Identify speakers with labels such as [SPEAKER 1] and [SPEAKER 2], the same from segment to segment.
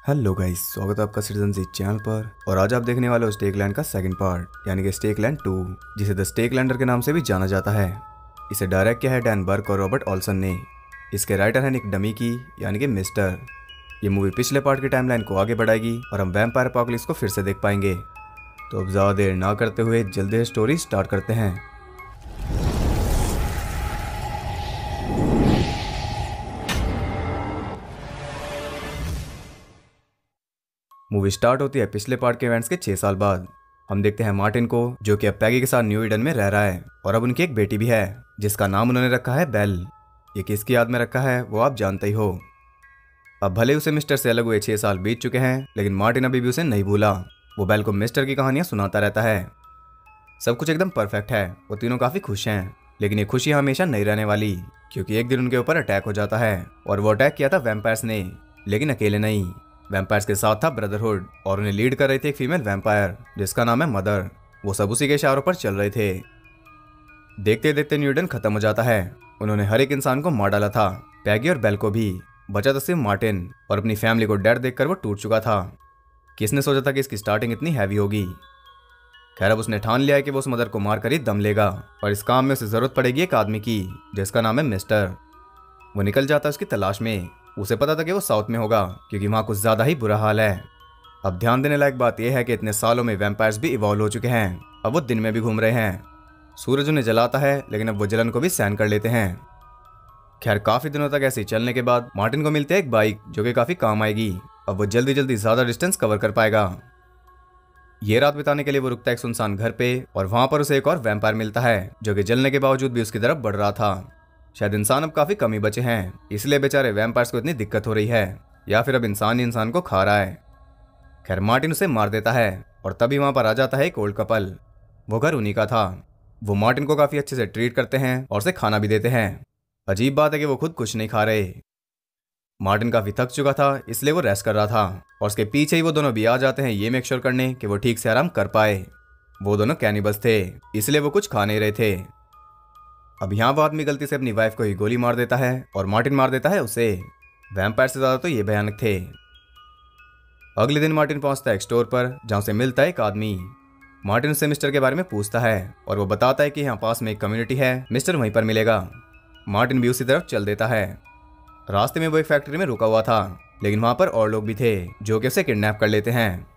[SPEAKER 1] Hello guys, स्वागत है आपका सिटीजन जी चैनल पर। और आज आप देखने वाले हो स्टेकलैंड का सेकंड पार्ट यानी कि स्टेकलैंड 2, जिसे द स्टेकलैंडर के नाम से भी जाना जाता है। इसे डायरेक्ट किया है डैन बर्क और रॉबर्ट ऑल्सन ने। इसके राइटर हैं निक डमीकी यानी कि मिस्टर। ये मूवी पिछले पार्ट की टाइमलाइन को आगे बढ़ाएगी और हम वैम्पायर एपोकलिप्स को फिर से देख पाएंगे। तो अब ज़्यादा देर ना करते हुए जल्दी स्टोरी स्टार्ट करते हैं। मूवी स्टार्ट होती है पिछले पार्ट के इवेंट्स के 6 साल बाद। हम देखते हैं मार्टिन को, जो कि अब पैगी के साथ न्यू ईडन में रह रहा है और अब उनकी एक बेटी भी है जिसका नाम उन्होंने रखा है बेल। ये किसकी याद में रखा है वो आप जानते ही हो। अब भले उसे मिस्टर से अलग हुए 6 साल बीत चुके हैं, लेकिन मार्टिन अभी भी उसे नहीं भूला। वो बेल को मिस्टर की कहानियां सुनाता रहता है। सब कुछ एकदम परफेक्ट है, वो तीनों काफी खुश हैं। लेकिन ये खुशी हमेशा नहीं रहने वाली, क्योंकि एक दिन उनके ऊपर अटैक हो जाता है। और वो अटैक किया था वैम्पायर्स ने, लेकिन अकेले नहीं। वैम्पायर्स के साथ था ब्रदरहुड और उन्हें लीड कर रही थी एक फीमेल वैम्पायर जिसका नाम है मदर। वो सब उसी के इशारों पर चल रहे थे। देखते देखते न्यूटन खत्म हो जाता है। उन्होंने हर एक इंसान को मार डाला था, पैगी और बेल को भी। बचा था सिर्फ मार्टिन, और अपनी फैमिली को डेड देखकर वो टूट चुका था। किसने सोचा था कि इसकी स्टार्टिंग इतनी हैवी होगी। खैर, अब उसने ठान लिया है कि वो उस मदर को मार कर ही दम लेगा, और इस काम में उसे जरूरत पड़ेगी एक आदमी की जिसका नाम है मिस्टर। वो निकल जाता है उसकी तलाश में। उसे पता था कि वो साउथ में होगा, क्योंकि वहाँ कुछ ज्यादा ही बुरा हाल है। अब ध्यान देने लायक बात यह है कि इतने सालों में वैम्पायर्स भी इवॉल्व हो चुके हैं। अब वो दिन में भी घूम रहे हैं। सूरज उन्हें जलाता है, लेकिन अब वो जलन को भी सहन कर लेते हैं। खैर, काफी दिनों तक ऐसे चलने के बाद मार्टिन को मिलती है एक बाइक जो कि काफी काम आएगी। अब वो जल्दी जल्दी ज्यादा डिस्टेंस कवर कर पाएगा। ये रात बिताने के लिए वो रुकता है एक सुनसान घर पे, और वहां पर उसे एक और वैम्पायर मिलता है जो कि जलने के बावजूद भी उसकी तरफ बढ़ रहा था। शायद इंसान अब काफी कम ही बचे हैं, इसलिए बेचारे वैम्पायर्स को इतनी दिक्कत हो रही है, या फिर अब इंसान ही इंसान को खा रहा है। खैर, मार्टिन उसे मार देता है, और तभी वहां पर आ जाता है एक ओल्ड कपल। वो घर उन्हीं का था। वो मार्टिन को काफी अच्छे से ट्रीट करते हैं और उसे खाना भी देते हैं। अजीब बात है कि वो खुद कुछ नहीं खा रहे। मार्टिन काफी थक चुका था, इसलिए वो रेस्ट कर रहा था, और उसके पीछे ही वो दोनों भी आ जाते हैं ये मेक श्योर करने कि वो ठीक से आराम कर पाए। वो दोनों कैनिबल्स थे, इसलिए वो कुछ खा नहीं रहे थे। अब यहाँ वो आदमी गलती से अपनी वाइफ को ही गोली मार देता है, और मार्टिन मार देता है उसे। वैम्पायर से ज्यादा तो ये भयानक थे। अगले दिन मार्टिन पहुंचता है एक स्टोर पर, जहां उसे मिलता है एक आदमी। मार्टिन उससे मिस्टर के बारे में पूछता है, और वो बताता है कि यहाँ पास में एक कम्युनिटी है, मिस्टर वहीं पर मिलेगा। मार्टिन भी उसी तरफ चल देता है। रास्ते में वो एक फैक्ट्री में रुका हुआ था, लेकिन वहां पर और लोग भी थे जो कि उसे किडनैप कर लेते हैं।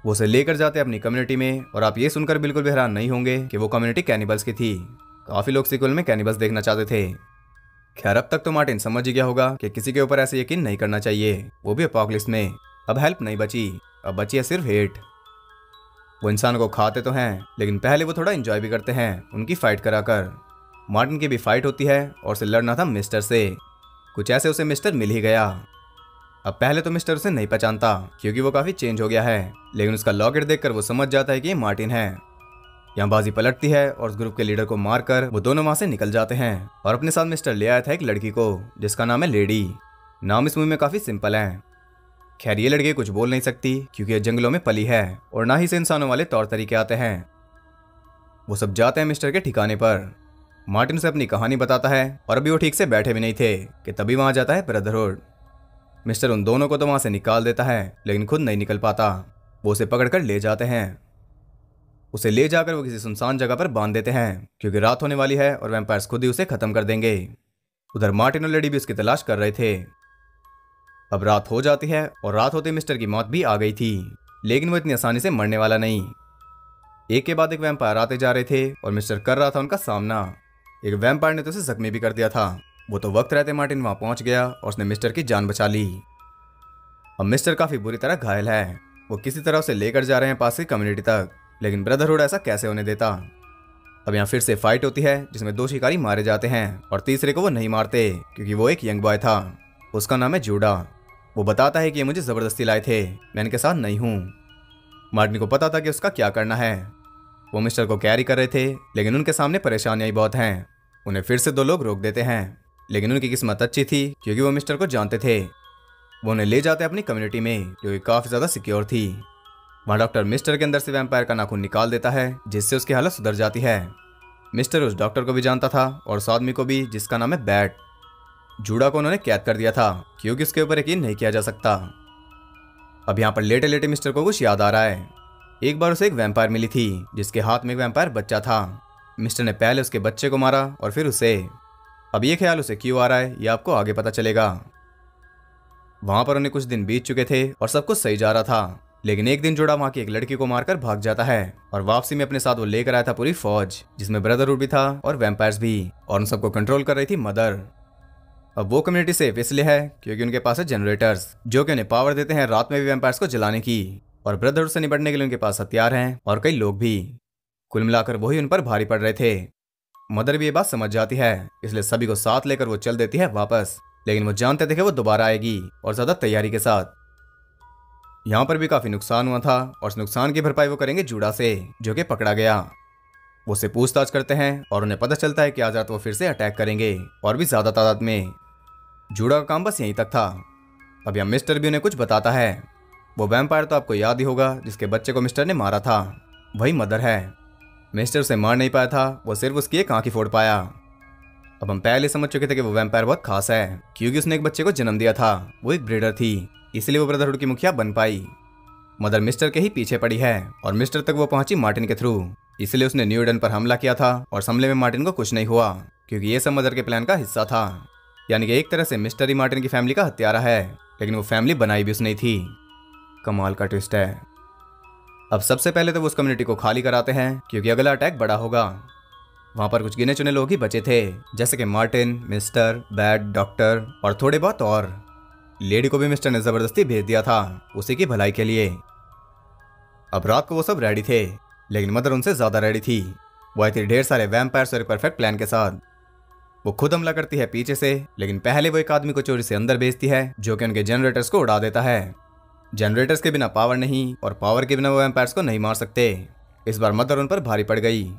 [SPEAKER 1] वो उसे लेकर जाते हैं अपनी कम्युनिटी में, और आप ये सुनकर बिल्कुल भी हैरान नहीं होंगे कि वो कम्युनिटी कैनिबल्स की थी। काफी लोग सीक्वल में कैनिबल्स देखना चाहते थे। खैर, अब तक तो मार्टिन समझ ही गया होगा कि किसी के ऊपर ऐसे यकीन नहीं करना चाहिए, वो भी एपोकलिप्स में। अब हेल्प नहीं बची, अब बची है सिर्फ हेट। वो इंसान को खाते तो हैं, लेकिन पहले वो थोड़ा एंजॉय भी करते हैं उनकी फाइट कराकर। मार्टिन की भी फाइट होती है, और उसे लड़ना था मिस्टर से। कुछ ऐसे उसे मिस्टर मिल ही गया। अब पहले तो मिस्टर उसे नहीं पहचानता, क्योंकि वो काफी चेंज हो गया है, लेकिन उसका लॉकेट देखकर वो समझ जाता है कि ये मार्टिन है। यहाँ बाजी पलटती है, और उस ग्रुप के लीडर को मारकर वो दोनों वहां से निकल जाते हैं। और अपने साथ मिस्टर ले आया था एक लड़की को जिसका नाम है लेडी। नाम इस मूवी में काफी सिंपल है। खैर, ये लड़की कुछ बोल नहीं सकती, क्योंकि ये जंगलों में पली है, और ना ही इसे इंसानों वाले तौर तरीके आते हैं। वो सब जाते हैं मिस्टर के ठिकाने पर। मार्टिन से अपनी कहानी बताता है, और अभी वो ठीक से बैठे भी नहीं थे कि तभी वहां जाता है ब्रदरहुड। मिस्टर उन दोनों को तो वहां से निकाल देता है, लेकिन खुद नहीं निकल पाता। वो उसे पकड़कर ले जाते हैं। उसे ले जाकर वो किसी सुनसान जगह पर बांध देते हैं, क्योंकि रात होने वाली है और वैम्पायर्स खुद ही उसे खत्म कर देंगे। उधर मार्टिन और लेडी भी उसकी तलाश कर रहे थे। अब रात हो जाती है, और रात होते मिस्टर की मौत भी आ गई थी, लेकिन वो इतनी आसानी से मरने वाला नहीं। एक के बाद एक वैम्पायर आते जा रहे थे, और मिस्टर कर रहा था उनका सामना। एक वैम्पायर ने तो उसे जख्मी भी कर दिया था। वो तो वक्त रहते मार्टिन वहां पहुंच गया, और उसने मिस्टर की जान बचा ली। अब मिस्टर काफी बुरी तरह घायल है। वो किसी तरह उसे लेकर जा रहे हैं पास की कम्युनिटी तक, लेकिन ब्रदरहुड ऐसा कैसे होने देता। अब यहाँ फिर से फाइट होती है, जिसमें 2 शिकारी मारे जाते हैं, और तीसरे को वो नहीं मारते, क्योंकि वो एक यंग बॉय था। उसका नाम है जूडा। वो बताता है कि ये मुझे जबरदस्ती लाए थे, मैं इनके साथ नहीं हूँ। मार्टिन को पता था कि उसका क्या करना है। वो मिस्टर को कैरी कर रहे थे, लेकिन उनके सामने परेशानियां बहुत हैं। उन्हें फिर से 2 लोग रोक देते हैं, लेकिन उनकी किस्मत अच्छी थी, क्योंकि वो मिस्टर को जानते थे। वो उन्हें ले जाते अपनी कम्युनिटी में, जो कि काफी ज्यादा सिक्योर थी। वहाँ डॉक्टर मिस्टर के अंदर से वैम्पायर का नाखून निकाल देता है, जिससे उसकी हालत सुधर जाती है। मिस्टर उस डॉक्टर को भी जानता था, और उस आदमी को भी, जिसका नाम है बैट। जूडा को उन्होंने कैद कर दिया था, क्योंकि उसके ऊपर यकीन नहीं किया जा सकता। अब यहाँ पर लेटे लेटे मिस्टर को कुछ याद आ रहा है। एक बार उसे एक वैम्पायर मिली थी जिसके हाथ में एक वैम्पायर बच्चा था। मिस्टर ने पहले उसके बच्चे को मारा और फिर उसे। अब ये ख्याल उसे क्यों आ रहा है ये आपको आगे पता चलेगा। वहां पर उन्हें कुछ दिन बीत चुके थे और सब कुछ सही जा रहा था, लेकिन एक दिन जुड़ा वहां की एक लड़की को मारकर भाग जाता है और वापसी में अपने साथ वो लेकर आया था पूरी फौज, जिसमें ब्रदरहुड भी था और वैम्पायर्स भी, और उन सबको कंट्रोल कर रही थी मदर। अब वो कम्युनिटी सेफ इसलिए है क्योंकि उनके पास है जनरेटर्स जो कि उन्हें पावर देते हैं रात में भी वैम्पायर्स को जलाने की, और ब्रदरहुड से निपटने के लिए उनके पास हथियार हैं और कई लोग भी। कुल मिलाकर वही उन पर भारी पड़ रहे थे। मदर भी ये बात समझ जाती है, इसलिए सभी को साथ लेकर वो चल देती है वापस, लेकिन वो जानते थे कि वो दोबारा आएगी और ज्यादा तैयारी के साथ। यहाँ पर भी काफी नुकसान हुआ था और उस नुकसान की भरपाई वो करेंगे जूडा से, जो कि पकड़ा गया। वो उससे पूछताछ करते हैं और उन्हें पता चलता है कि आज रात वो फिर से अटैक करेंगे और भी ज्यादा तादाद में। जूडा का काम बस यहीं तक था। अब यहाँ मिस्टर भी उन्हें कुछ बताता है। वो वैम्पायर तो आपको याद ही होगा जिसके बच्चे को मिस्टर ने मारा था, वही मदर है। मिस्टर उसे मार नहीं पाया था, वो सिर्फ उसकी एक आंख ही फोड़ पाया। अब हम पहले समझ चुके थे कि वो वैम्पायर बहुत खास है क्योंकि उसने एक बच्चे को जन्म दिया था, वो एक ब्रीडर थी, इसलिए वो ब्रदरहुड की मुखिया बन पाई। मदर मिस्टर के ही पीछे पड़ी है और मिस्टर तक वो पहुंची मार्टिन के थ्रू, इसलिए उसने न्यू ईडन पर हमला किया था और इस हमले में मार्टिन को कुछ नहीं हुआ क्योंकि ये सब मदर के प्लान का हिस्सा था। यानी कि एक तरह से मिस्टर ही मार्टिन की फैमिली का हत्यारा है, लेकिन वो फैमिली बनाई भी उसने थी। कमाल का ट्विस्ट है। अब सबसे पहले तो वो उस कम्युनिटी को खाली कराते हैं क्योंकि अगला अटैक बड़ा होगा। वहां पर कुछ गिने चुने लोग ही बचे थे, जैसे कि मार्टिन, मिस्टर, बैड, डॉक्टर और थोड़े बहुत और। लेडी को भी मिस्टर ने जबरदस्ती भेज दिया था उसी की भलाई के लिए। अब रात को वो सब रेडी थे, लेकिन मदर उनसे ज्यादा रेडी थी। वो आई थी ढेर सारे वैम्पायर्स और परफेक्ट प्लान के साथ। वो खुद हमला करती है पीछे से, लेकिन पहले वो एक आदमी को चोरी से अंदर भेजती है जो कि उनके जनरेटर्स को उड़ा देता है। जनरेटर्स के बिना पावर नहीं और पावर के बिना वो वैम्पायर्स को नहीं मार सकते। इस बार मदर उन पर भारी पड़ गई।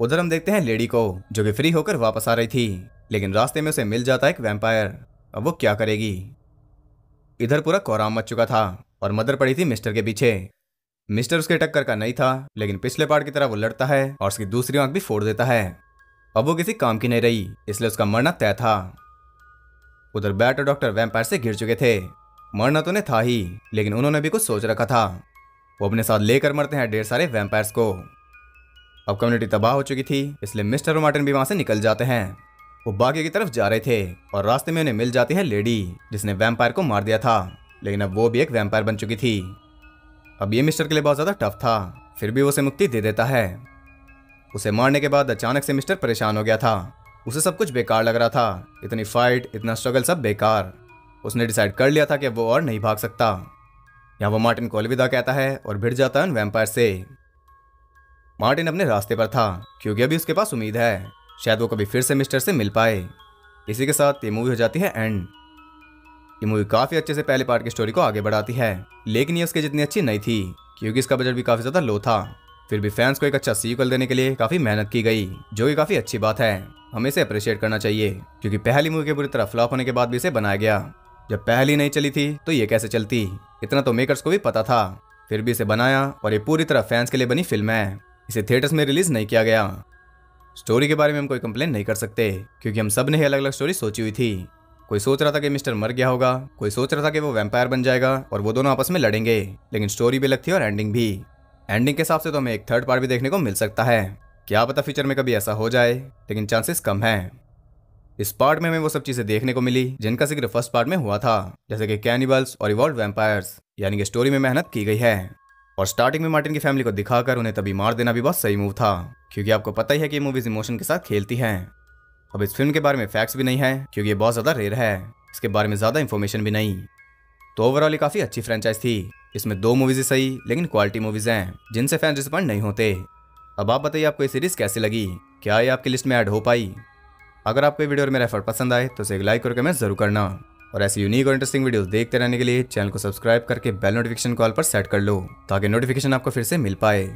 [SPEAKER 1] उधर हम देखते हैं लेडी को जो कि फ्री होकर वापस आ रही थी, लेकिन रास्ते में उसे मिल जाता है एक वैम्पायर। अब वो क्या करेगी। इधर पूरा कोहराम मच चुका था और मदर पड़ी थी मिस्टर के पीछे। मिस्टर उसके टक्कर का नहीं था, लेकिन पिछले पार्ट की तरह वो लड़ता है और उसकी दूसरी आंख भी फोड़ देता है। अब वो किसी काम की नहीं रही, इसलिए उसका मरना तय था। उधर बैट और डॉक्टर वैम्पायर से घिर चुके थे। मरना तो उन्हें था ही, लेकिन उन्होंने भी कुछ सोच रखा था। वो अपने साथ लेकर मरते हैं ढेर सारे वैम्पायर्स को। अब कम्युनिटी तबाह हो चुकी थी, इसलिए मिस्टर और मार्टिन भी वहां से निकल जाते हैं। वो बाकी की तरफ जा रहे थे और रास्ते में उन्हें मिल जाती है लेडी जिसने वैम्पायर को मार दिया था, लेकिन अब वो भी एक वैम्पायर बन चुकी थी। अब ये मिस्टर के लिए बहुत ज्यादा टफ था, फिर भी वो उसे मुक्ति दे देता है। उसे मारने के बाद अचानक से मिस्टर परेशान हो गया था। उसे सब कुछ बेकार लग रहा था, इतनी फाइट, इतना स्ट्रगल, सब बेकार। उसने डिसाइड कर लिया था कि वो और नहीं भाग सकता। यहाँ वो मार्टिन को अलविदा कहता है और भिड़ जाता है उन वैम्पायर से। मार्टिन अपने रास्ते पर था क्योंकि अभी उसके पास उम्मीद है, शायद वो कभी फिर से मिस्टर से मिल पाए। इसी के साथ ये मूवी हो जाती है एंड। ये मूवी काफी अच्छे से पहले पार्ट की स्टोरी को आगे बढ़ाती है, लेकिन ये उसके जितनी अच्छी नहीं थी क्योंकि इसका बजट भी काफी ज्यादा लो था। फिर भी फैंस को एक अच्छा सीक्वल देने के लिए काफी मेहनत की गई, जो कि काफी अच्छी बात है। हमें इसे अप्रिशिएट करना चाहिए क्योंकि पहली मूवी के बुरी तरह फ्लॉप होने के बाद भी इसे बनाया गया। जब पहली नहीं चली थी तो ये कैसे चलती, इतना तो मेकर्स को भी पता था। फिर भी इसे बनाया और ये पूरी तरह फैंस के लिए बनी फिल्म है। इसे थिएटर्स में रिलीज नहीं किया गया। स्टोरी के बारे में हम कोई कंप्लेन नहीं कर सकते क्योंकि हम सब ने ही अलग अलग स्टोरी सोची हुई थी। कोई सोच रहा था कि मिस्टर मर गया होगा, कोई सोच रहा था कि वो वैम्पायर बन जाएगा और वो दोनों आपस में लड़ेंगे, लेकिन स्टोरी भी अलग थी और एंडिंग भी। एंडिंग के हिसाब से तो हमें एक थर्ड पार्ट भी देखने को मिल सकता है। क्या पता फ्यूचर में कभी ऐसा हो जाए, लेकिन चांसेस कम है। इस पार्ट में हमें वो सब चीजें देखने को मिली जिनका जिक्र फर्स्ट पार्ट में हुआ था, जैसे कि कैनिबल्स और इवॉल्व्ड वैम्पायर्स। यानी कि स्टोरी में मेहनत की गई है। और स्टार्टिंग में मार्टिन की फैमिली को दिखाकर उन्हें तभी मार देना भी बहुत सही मूव था, क्योंकि आपको पता ही है कि मूवीज इमोशन के साथ खेलती हैं। अब इस फिल्म के बारे में फैक्ट्स भी नहीं है क्योंकि ये बहुत ज्यादा रेयर है, इसके बारे में ज्यादा इंफॉर्मेशन भी नहीं। तो ओवरऑल ये काफी अच्छी फ्रेंचाइज थी। इसमें 2 मूवीज ही सही, लेकिन क्वालिटी मूवीज हैं जिनसे फैंस डिसअपॉइंट नहीं होते। अब आप बताइए आपको ये सीरीज कैसी लगी, क्या ये आपकी लिस्ट में ऐड हो पाई? अगर आपको ये वीडियो और मेरा एफर्ट पसंद आए तो इसे एक लाइक और कमेंट जरूर करना। और ऐसी यूनिक और इंटरेस्टिंग वीडियोस देखते रहने के लिए चैनल को सब्सक्राइब करके बेल नोटिफिकेशन कॉल पर सेट कर लो, ताकि नोटिफिकेशन आपको फिर से मिल पाए।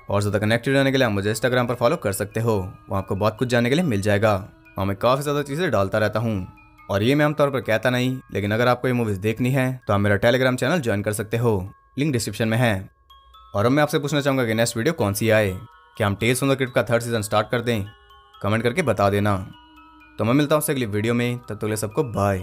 [SPEAKER 1] और ज़्यादा कनेक्टेड रहने के लिए आप मुझे इंस्टाग्राम पर फॉलो कर सकते हो, वहाँ आपको बहुत कुछ जानने के लिए मिल जाएगा। वहाँ मैं काफ़ी ज़्यादा चीज़ें डालता रहता हूँ। और ये मैं आमतौर पर कहता नहीं, लेकिन अगर आपको ये मूवीज़ देखनी है तो आप मेरा टेलीग्राम चैनल ज्वाइन कर सकते हो, लिंक डिस्क्रिप्शन में है। और अब मैं आपसे पूछना चाहूँगा कि नेक्स्ट वीडियो कौन सी आए। क्या हम टेल्स फ्रॉम द क्रिप्ट का 3rd सीजन स्टार्ट कर दें? कमेंट करके बता देना। तो मैं मिलता हूँ आपसे अगली वीडियो में, तब तक के लिए सबको बाय।